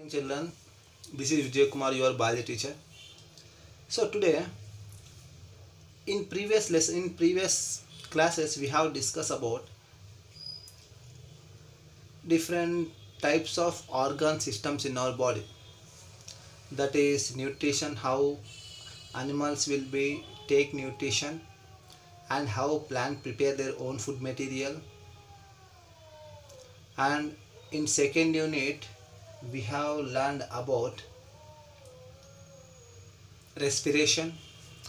Morning children, this is Vijay Kumar, your biology teacher. So today, in previous classes, we have discussed about different types of organ systems in our body. That is nutrition, how animals will be take nutrition, and how plants prepare their own food material. And in second unit, we have learned about respiration,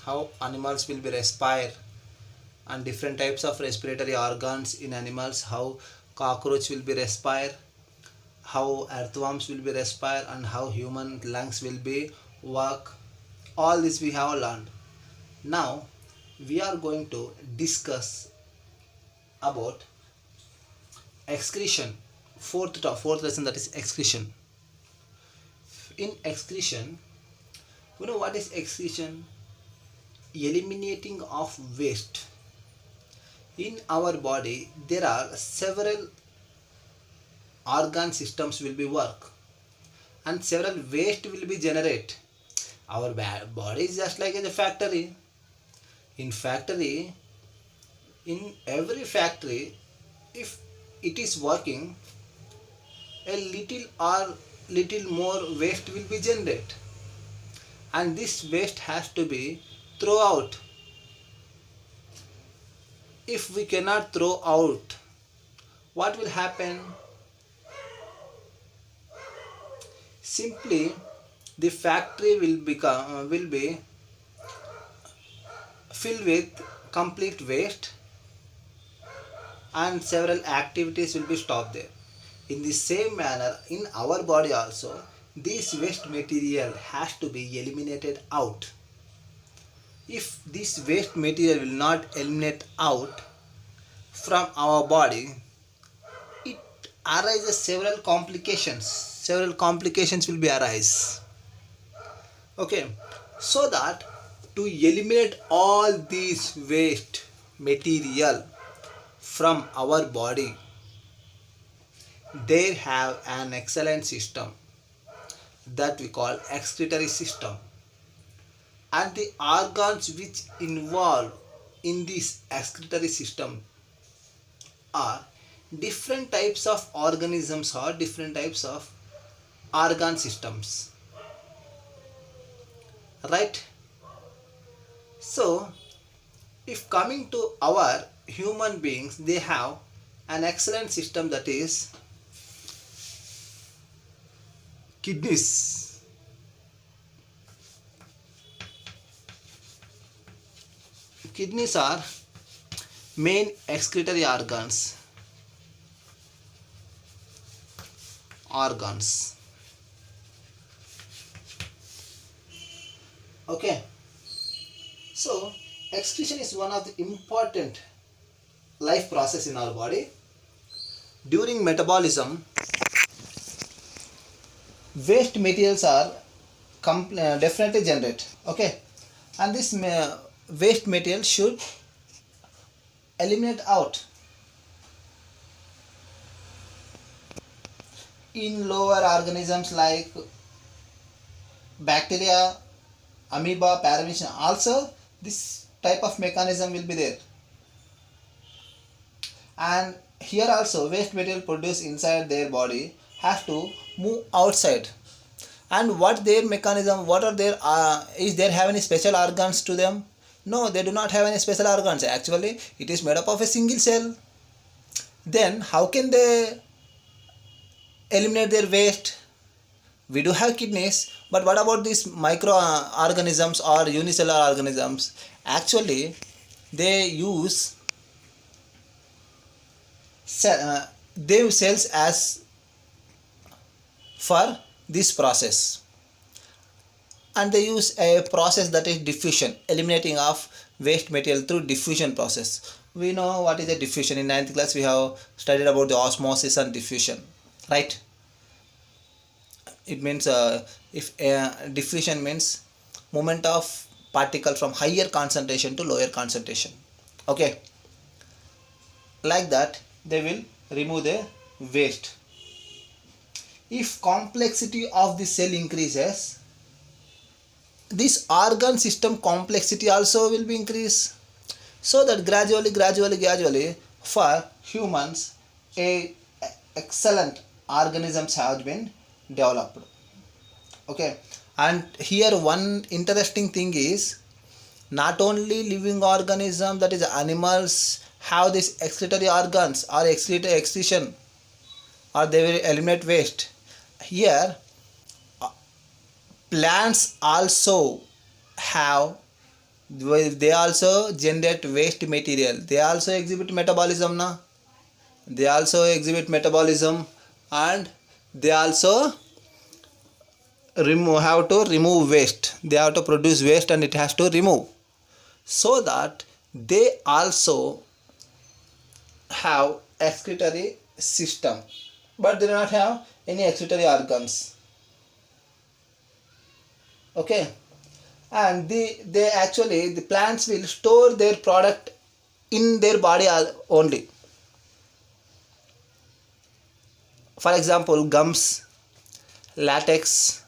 how animals will be respire, and different types of respiratory organs in animals, how cockroach will be respire, how earthworms will be respire, and how human lungs will be work. All this we have learned. Now we are going to discuss about excretion, fourth lesson, that is excretion. In excretion, you know what is excretion? Eliminating of waste. In our body there are several organ systems will be work, and several waste will be generate. Our body is just like a factory. In every factory, if it is working, a little more waste will be generated, and this waste has to be thrown out. If we cannot throw out, what will happen? Simply the factory will be filled with complete waste, and several activities will be stopped there. In the same manner, in our body also, this waste material has to be eliminated out. If this waste material will not eliminate out from our body, it arises several complications. Several complications will be arise. Okay, so that to eliminate all these waste material from our body, they have an excellent system that we call excretory system, and the organs which involve in this excretory system are different types of organisms or different types of organ systems, right? So if coming to our human beings, they have an excellent system, that is kidneys. Kidneys are main excretory organs. Okay, so excretion is one of the important life process in our body. During metabolism, waste materials are definitely generated. Okay, and this waste material should eliminate out. In lower organisms like bacteria, amoeba, paramecia, also this type of mechanism will be there. And here also waste material produced inside their body have to move outside. And what their mechanism, what are their is there have any special organs to them? No, they do not have any special organs. Actually it is made up of a single cell. Then how can they eliminate their waste? We do have kidneys, but what about these microorganisms or unicellular organisms? Actually they use cells as for this process, and they use a process that is diffusion, eliminating of waste material through diffusion process. We know what is a diffusion. In 9th class we have studied about the osmosis and diffusion, right? It means if diffusion means movement of particle from higher concentration to lower concentration. Okay, like that they will remove the waste. If complexity of the cell increases, this organ system complexity also will be increased. So that gradually for humans a excellent organisms have been developed. Okay, and here one interesting thing is, not only living organism, that is animals, have these excretory organs or excretion, or they will eliminate waste. Here plants also have, they also generate waste material, they also exhibit metabolism na, they also exhibit metabolism, and they also have to remove waste, they have to produce waste and it has to remove, so that they also have excretory system, but they do not have any excretory organs. Okay, and they actually, the plants will store their product in their body only. For example, gums, latex.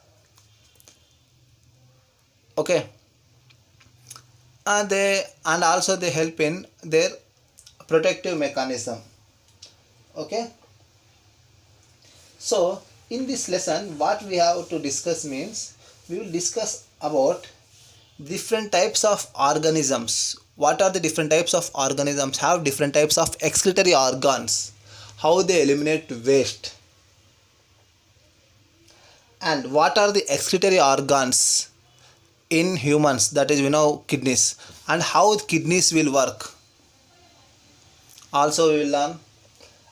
Okay, and also they help in their protective mechanism. Okay, so in this lesson what we have to discuss means, we will discuss about different types of organisms. What are the different types of organisms have different types of excretory organs, how they eliminate waste, and what are the excretory organs in humans, that is kidneys, and how kidneys will work also we will learn,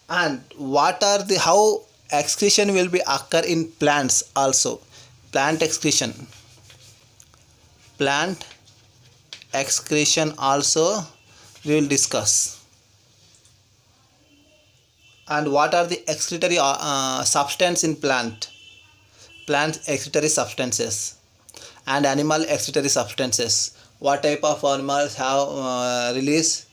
and what are the, how excretion will be occur in plants also, plant excretion also we will discuss, and what are the excretory substance in plant excretory substances, and animal excretory substances, what type of animals have release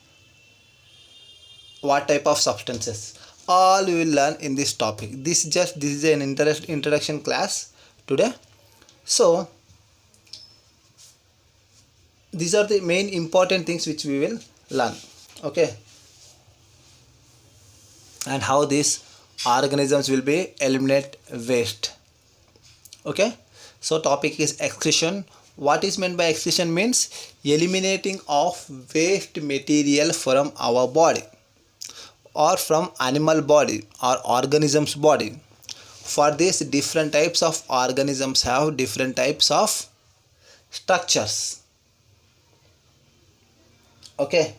what type of substances, all we will learn in this topic. This is an introduction class today. So these are the main important things which we will learn. Okay, and how these organisms will be eliminate waste. Okay, so topic is excretion. What is meant by excretion means eliminating of waste material from our body or from animal body or organisms body. For this, different types of organisms have different types of structures. Okay,